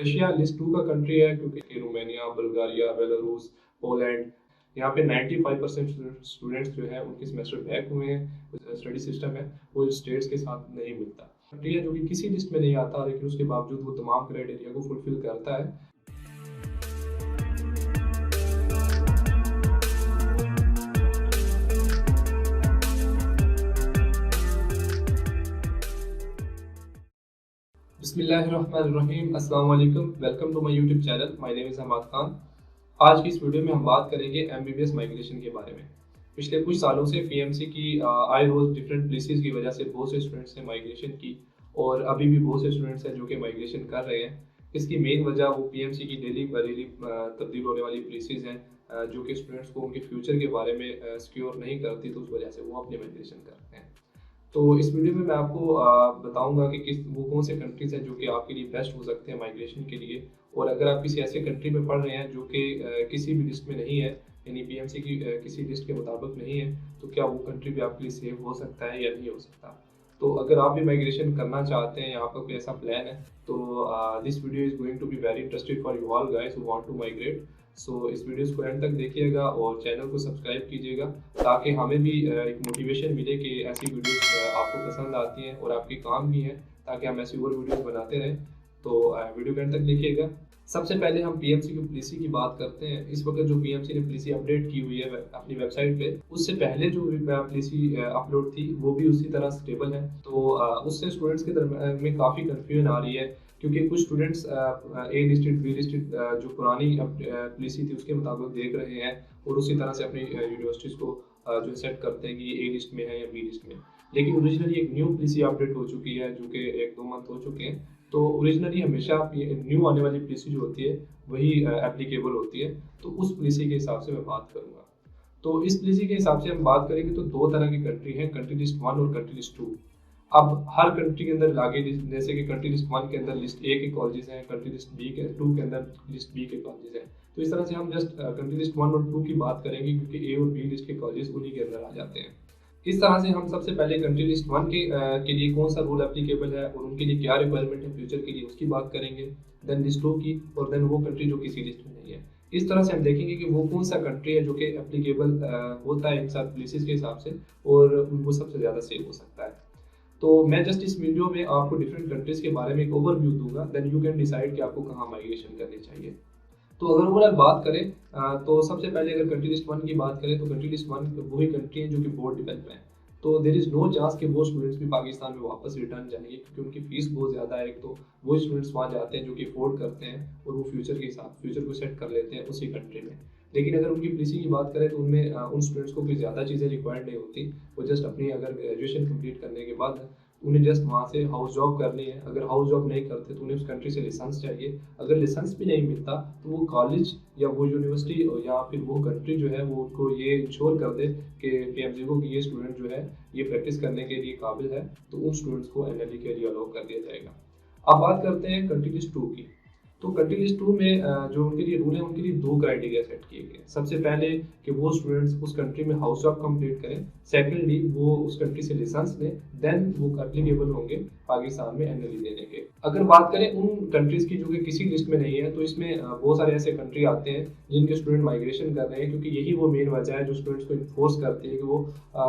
Russia list 2 का country है क्योंकि रोमानिया, बुल्गारिया, बेलारूस, पोलैंड यहाँ पे 95% स्टूडेंट्स जो है उनके सेमेस्टर बैक हुए हैं। स्टडी सिस्टम है वो स्टेट्स के साथ नहीं मिलता। कंट्री है जो कि किसी लिस्ट में नहीं आता लेकिन उसके बावजूद वो तमाम क्राइटेरिया को फुलफिल करता है। बिस्मिल्लाहिर्रहमानिर्रहीम, अस्सलाम वालेकुम, welcome to my YouTube channel. My name is Hamad Khan. आज की इस वीडियो में हम बात करेंगे एमबीबीएस माइग्रेशन के बारे में। पिछले कुछ सालों से पीएमसी की आए रोज डिफरेंट प्लेसेस की वजह से बहुत से स्टूडेंट्स ने माइग्रेशन की और अभी भी बहुत से स्टूडेंट्स हैं जो कि माइग्रेशन कर रहे हैं। इसकी मेन वजह वो पीएमसी की डेली बरेली तब्दील होने वाली प्लेसेस हैं जो कि स्टूडेंट्स को उनके फ्यूचर के बारे में सिक्योर नहीं करती, तो उस वजह से वो अपने माइग्रेशन करते हैं। तो इस वीडियो में मैं आपको बताऊंगा कि वो कौन से कंट्रीज़ हैं जो कि आपके लिए बेस्ट हो सकते हैं माइग्रेशन के लिए। और अगर आप किसी ऐसे कंट्री में पढ़ रहे हैं जो कि किसी भी लिस्ट में नहीं है, यानी पीएमसी की किसी लिस्ट के मुताबिक नहीं है, तो क्या वो कंट्री भी आपके लिए सेफ हो सकता है या नहीं हो सकता। तो अगर आप भी माइग्रेशन करना चाहते हैं या आपका कोई ऐसा प्लान है, तो this video is going to be very interested for you all guys who want to migrate. So इस वीडियोस को एंड तक देखिएगा और चैनल को सब्सक्राइब कीजिएगा ताकि हमें भी एक मोटिवेशन मिले कि ऐसी वीडियोस आपको पसंद आती हैं और आपके काम की हैं, ताकि हम ऐसी और वीडियोस बनाते रहें। तो वीडियो को एंड तक देखिएगा। सबसे पहले हम पीएमसी की पॉलिसी की बात करते हैं। इस वक्त जो पीएमसी ने पॉलिसी अपडेट की हुई है अपनी वेबसाइट पे, उससे पहले जो पॉलिसी अपलोड थी वो भी उसी तरह स्टेबल है। तो उससे स्टूडेंट्स के दरम्यान में काफ़ी कन्फ्यूजन आ रही है क्योंकि कुछ students A listed be listed जो पुरानी पॉलिसी थी उसके मुताबिक देख रहे हैं और उसी तरह से अपनी यूनिवर्सिटीज़ को जो सेट करते हैं कि ए लिस्ट में है या बी लिस्ट में। लेकिन ओरिजिनली एक न्यू पॉलिसी अपडेट हो चुकी है जो कि 1-2 मंथ हो चुके हैं। तो ओरिजिनली हमेशा न्यू आने वाली पॉलिसी जो होती है वही एप्लीकेबल होती है। तो उस पॉलिसी के हिसाब से मैं बात करूँगा। तो इस पॉलिसी के हिसाब से हम बात करेंगे तो 2 तरह की कंट्री हैं, कंट्री लिस्ट 1 और कंट्री लिस्ट 2। अब हर कंट्री के अंदर आगे जैसे कि कंट्री लिस्ट 1 के अंदर लिस्ट ए के कॉलेजेस हैं, कंट्री लिस्ट बी के 2 के अंदर लिस्ट बी के कॉलेजेस हैं। तो इस तरह से हम जस्ट कंट्री लिस्ट 1 और 2 की बात करेंगे क्योंकि ए और बी लिस्ट के कॉलेजेस उन्हीं के अंदर आ जाते हैं। इस तरह से हम सबसे पहले कंट्री लिस्ट 1 के लिए कौन सा रूल एप्लीकेबल है और उनके लिए क्या रिक्वायरमेंट है फ्यूचर के लिए, उसकी बात करेंगे। देन लिस्ट 2 की, और देन वो कंट्री जो किसी लिस्ट में नहीं है। इस तरह से हम देखेंगे कि वो कौन सा कंट्री है जो कि एप्लीकेबल होता है इन सब प्लेसेस के हिसाब से और वो सबसे ज़्यादा सेफ हो सकता है। तो मैं जस्ट इस वीडियो में आपको डिफरेंट कंट्रीज़ के बारे में एक ओवरव्यू दूंगा, देन यू कैन डिसाइड कि आपको कहाँ माइग्रेशन करनी चाहिए। तो अगर ओवरऑल बात करें तो सबसे पहले अगर कंट्री लिस्ट 1 की बात करें तो कंट्री लिस्ट 1 वही कंट्री है जो कि बोर्ड डेवलप है। तो देयर इज़ नो चांस कि वो स्टूडेंट्स भी पाकिस्तान में वापस रिटर्न जाएंगे क्योंकि उनकी फीस बहुत ज़्यादा है। एक तो वो स्टूडेंट्स वहाँ जाते हैं जो कि अफोर्ड करते हैं और वो फ्यूचर को सेट कर लेते हैं उसी कंट्री में। लेकिन अगर उनकी पॉलिसी की बात करें तो उनमें उन स्टूडेंट्स को कोई ज़्यादा चीज़ें रिक्वायर्ड नहीं होती। वो जस्ट अपनी अगर ग्रेजुएशन कंप्लीट करने के बाद उन्हें जस्ट वहाँ से हाउस जॉब करनी है। अगर हाउस जॉब नहीं करते तो उन्हें उस कंट्री से लाइसेंस चाहिए। अगर लाइसेंस भी नहीं मिलता तो वो कॉलेज या वो यूनिवर्सिटी या फिर वो कंट्री जो है वो उनको ये इंश्योर कर दे कि पीएमजी को कि ये स्टूडेंट जो है ये प्रैक्टिस करने के लिए काबिल है, तो उन स्टूडेंट्स को एनएलई के लिए अलाउ कर दिया जाएगा। अब बात करते हैं कंट्री लिस्ट 2 की। तो कंट्री लिस्ट 2 में जो उनके लिए रूल है उनके लिए 2 क्राइटेरिया सेट किए गए हैं। सबसे पहले कि वो स्टूडेंट्स उस कंट्री में हाउस जॉब कंप्लीट करें। सेकेंडली वो उस कंट्री से लाइसेंस लें, देन वो एप्लीकेबल होंगे पाकिस्तान में एनएलई देने के। अगर बात करें उन कंट्रीज़ की जो कि किसी लिस्ट में नहीं है, तो इसमें बहुत सारे ऐसे कंट्री आते हैं जिनके स्टूडेंट माइग्रेशन कर रहे हैं क्योंकि यही वो मेन वजह है जो स्टूडेंट्स को इन्फोर्स करती है कि वो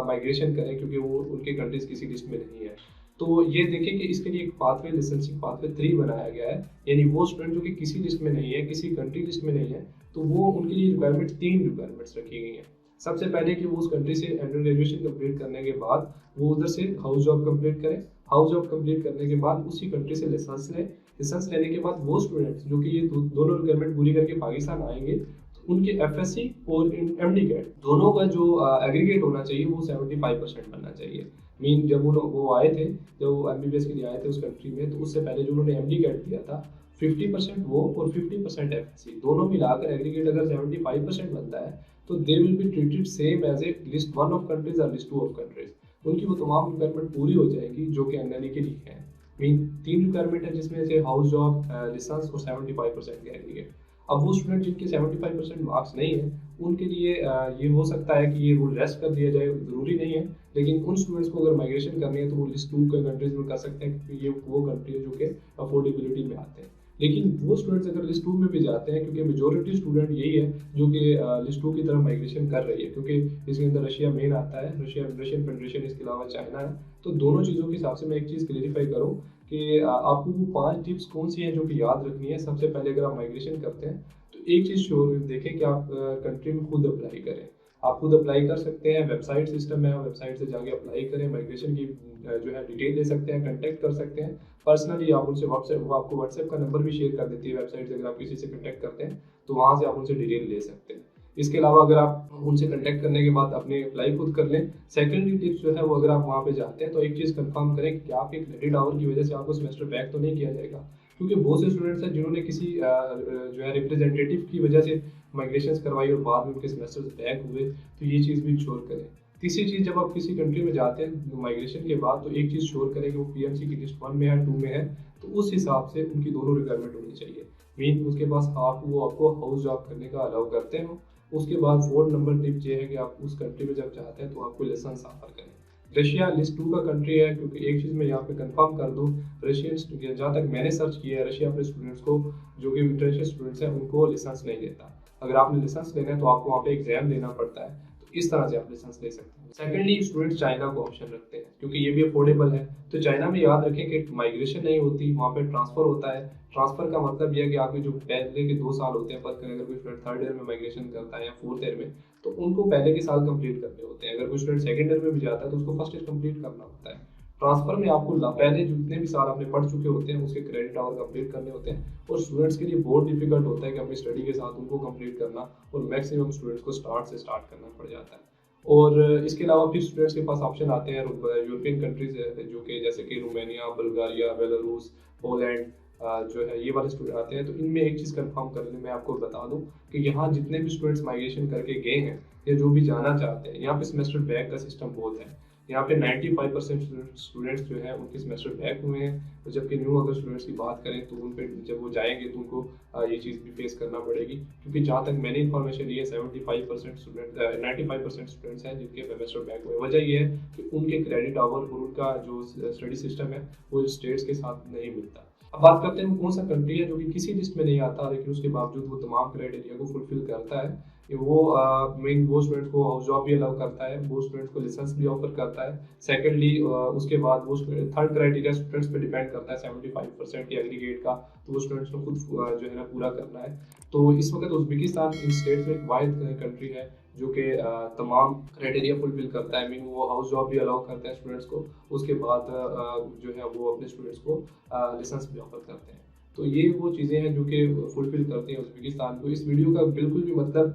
माइग्रेशन करें क्योंकि वो उनके कंट्रीज़ किसी लिस्ट में नहीं है। तो ये देखें कि इसके लिए एक पाथवे लाइसेंसिंग पाथवे 3 बनाया गया है। यानी वो स्टूडेंट जो कि किसी लिस्ट में नहीं है, किसी कंट्री लिस्ट में नहीं है, तो वो उनके लिए 3 रिक्वायरमेंट्स रखी गई हैं। सबसे पहले कि वो उस कंट्री से अंडर ग्रेजुएशन कंप्लीट करने के बाद वो उधर से हाउस जॉब कंप्लीट करें। हाउस जॉब कंप्लीट करने के बाद उसी कंट्री से लाइसेंस लें। लाइसेंस लेने के बाद वो स्टूडेंट्स जो कि ये दोनों रिक्वायरमेंट पूरी करके पाकिस्तान आएंगे, तो उनके एफएससी और एमडी कैट दोनों का जो एग्रीगेट होना चाहिए वो 75% बनना चाहिए। मीन जब वो आए थे, जब एमबीबीएस के लिए आए थे उस कंट्री में, तो उससे पहले जो उन्होंने एमडी कैट दिया था 50% वो और 50% एफएससी दोनों मिलाकर एग्रीगेट अगर 75% बनता है तो they will be treated same as a list 1 of countries और लिस्ट 2 ऑफ कंट्रीज। उनकी वो तमाम रिक्वायरमेंट पूरी हो जाएगी जो कि एनएलई के लिए है। मीन 3 रिक्वायरमेंट है जिसमें से हाउस जॉब, लाइसेंस और 75% के एग्रीगेट। अब वो स्टूडेंट जिनके 75% मार्क्स नहीं है उनके लिए ये हो सकता है कि ये रूल रेस्ट कर दिया जाए, ज़रूरी नहीं है। लेकिन उन स्टूडेंट्स को अगर माइग्रेशन करनी है तो वो लिस्ट 2 के कंट्रीज में कर सकते हैं क्योंकि ये वो कंट्री है जो कि अफोर्डेबिलिटी में आते हैं। लेकिन वो स्टूडेंट्स अगर लिस्ट 2 में भी जाते हैं, क्योंकि मेजॉरिटी स्टूडेंट यही है जो कि लिस्ट 2 की तरफ माइग्रेशन कर रही है, क्योंकि इसके अंदर रशिया मेन आता है, रशियन फेडरेशन, इसके अलावा चाइना है। तो दोनों चीज़ों के हिसाब से मैं एक चीज़ क्लेरिफाई करूँ कि आपको वो 5 टिप्स कौन सी हैं जो कि याद रखनी है। सबसे पहले अगर आप माइग्रेशन करते हैं तो एक चीज़ श्योर देखें कि आप कंट्री में खुद अप्लाई करें। आप खुद अप्लाई कर सकते हैं, वेबसाइट सिस्टम है, वेबसाइट से जाके अप्लाई करें, माइग्रेशन की जो है डिटेल ले सकते हैं, कांटेक्ट कर सकते हैं। पर्सनली आप उनसे व्हाट्सएप, वो आपको व्हाट्सएप का नंबर भी शेयर कर देती है वेबसाइट से। अगर आप किसी से कांटेक्ट करते हैं तो वहाँ से आप उनसे डिटेल ले सकते हैं। इसके अलावा अगर आप उनसे कांटेक्ट करने के बाद अपने अप्लाई खुद कर लें। सेकेंडरी टिप्स जो है वो, अगर आप वहाँ पे जाते हैं तो एक चीज़ कंफर्म करें कि आपके क्रेडिट आवर की वजह से आपको सेमेस्टर बैक तो नहीं किया जाएगा, क्योंकि बहुत से स्टूडेंट्स हैं जिन्होंने किसी जो है रिप्रेजेंटेटिव की वजह से माइग्रेशन करवाई और बाद में उनके सेमेस्टर बैक हुए। तो ये चीज़ भी श्योर करें। तीसरी चीज़, जब आप किसी कंट्री में जाते हैं माइग्रेशन के बाद, तो एक चीज़ श्योर करें कि वो पीएमसी की लिस्ट 1 में है, 2 में है, तो उस हिसाब से उनकी दोनों रिक्वायरमेंट होनी चाहिए। मीन उसके पास वो आपको हाउस जॉब करने का अलाउ करते हो। उसके बाद 4 नंबर टिप ये है कि आप उस कंट्री में जब जाते हैं तो आपको लाइसेंस ऑफर करें। रशिया लिस्ट 2 का कंट्री है, क्योंकि एक चीज़ मैं यहाँ पे कंफर्म कर दूँ, रशियंस, जहाँ तक मैंने सर्च किया है, रशिया अपने स्टूडेंट्स को, जो कि इंटरनेशनल स्टूडेंट्स हैं, उनको लाइसेंस नहीं देता। अगर आपने लाइसेंस लेना है तो आपको वहाँ पे एग्जाम देना पड़ता है। तो इस तरह से आप लाइसेंस ले सकते हैं। सेकेंडली, स्टूडेंट्स चाइना को ऑप्शन रखते हैं क्योंकि ये भी अफोर्डेबल है। तो चाइना में याद रखें कि माइग्रेशन नहीं होती, वहाँ पे ट्रांसफर होता है। ट्रांसफर का मतलब यह है कि आपके जो पहले के 2 साल होते हैं, पर अगर कोई स्टूडेंट 3rd ईयर में माइग्रेशन करता है या 4th ईयर में, तो उनको पहले के साल कंप्लीट करने होते हैं। अगर कोई स्टूडेंट 2nd ईयर में भी जाता है तो उसको 1st ईयर कंप्लीट करना होता है। ट्रांसफर में आपको पहले जितने भी साल आपने पढ़ चुके होते हैं उसके क्रेडिट आवर कंप्लीट करने होते हैं, और स्टूडेंट्स के लिए बहुत डिफिकल्ट होता है कि अपनी स्टडी के साथ उनको कंप्लीट करना, और मैक्सिमम स्टूडेंट्स को स्टार्ट करना पड़ जाता है। और इसके अलावा फिर स्टूडेंट्स के पास ऑप्शन आते हैं यूरोपियन कंट्रीज है, जो कि जैसे कि रोमानिया, बुल्गारिया, बेलारूस, पोलैंड, जो है ये वाले स्टूडेंट आते हैं। तो इनमें एक चीज़ कंफर्म करने में आपको बता दूं कि यहाँ जितने भी स्टूडेंट्स माइग्रेशन करके गए हैं या जो भी जाना चाहते हैं, यहाँ पे सेमेस्टर बैक का सिस्टम बहुत है। यहाँ पे 95% स्टूडेंट्स जो है उनके सेमेस्टर बैक हुए हैं। तो जबकि न्यू अगर स्टूडेंट्स की बात करें तो उन पे जब वो जाएंगे तो उनको ये चीज़ भी फेस करना पड़ेगी, क्योंकि जहाँ तक मैंने इन्फॉर्मेशन ली है 75% स्टूडेंट 95% स्टूडेंट्स हैं जिनके सेमेस्टर बैक हुए। वजह ये है कि उनके क्रेडिट आवर और उनका जो स्टडी सिस्टम है वो स्टेट्स के साथ नहीं मिलता। अब बात करते हैं वो कौन सा कंट्री है जो कि किसी लिस्ट में नहीं आता, लेकिन उसके बावजूद वो तमाम क्राइटेरिया को फुलफिल करता है। कि वो मेन वो स्टूडेंट्स को हाउस जॉब भी अलाउ करता है, वो स्टूडेंट्स को लाइसेंस भी ऑफर करता है। सेकेंडली, उसके बाद वो 3rd क्राइटेरिया स्टूडेंट्स पे डिपेंड करता है 75% की एग्रीगेट का, तो वो स्टूडेंट्स को खुद जो है ना पूरा करना है। तो इस वक्त उज़्बेकिस्तान इन स्टेट्स में एक वाहिद कंट्री है जो कि तमाम क्राइटेरिया फुलफिल करता है। मीन वो हाउस जॉब भी अलाउ करता है स्टूडेंट्स को, उसके बाद जो है वो अपने स्टूडेंट्स को लाइसेंस भी ऑफर करते हैं। तो ये वो चीज़ें हैं जो कि फुलफिल करती हैं उज़्बेकिस्तान को। इस वीडियो का बिल्कुल भी मतलब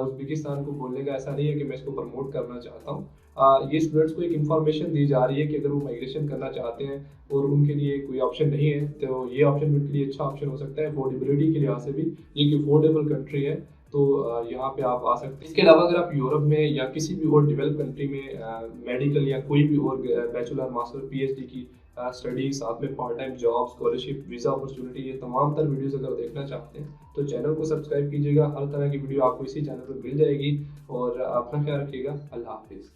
उज़्बेकिस्तान को बोलने का ऐसा नहीं है कि मैं इसको प्रमोट करना चाहता हूँ। ये स्टूडेंट्स को एक इन्फॉर्मेशन दी जा रही है कि अगर वो माइग्रेशन करना चाहते हैं और उनके लिए कोई ऑप्शन नहीं है, तो ये ऑप्शन उनके लिए अच्छा ऑप्शन हो सकता है। अफोर्डेबिलिटी के लिहाज से भी ये एक अफोर्डेबल कंट्री है, तो यहाँ पे आप आ सकते हैं। इसके अलावा अगर आप यूरोप में या किसी भी और डेवलप कंट्री में मेडिकल या कोई भी और बैचलर, मास्टर, पीएचडी की स्टडी, साथ में part time job, scholarship, visa opportunity, ये तमाम तर वीडियोस अगर देखना चाहते हैं तो चैनल को सब्सक्राइब कीजिएगा। हर तरह की वीडियो आपको इसी चैनल पर मिल जाएगी। और अपना ख्याल रखिएगा। अल्लाह हाफिज़।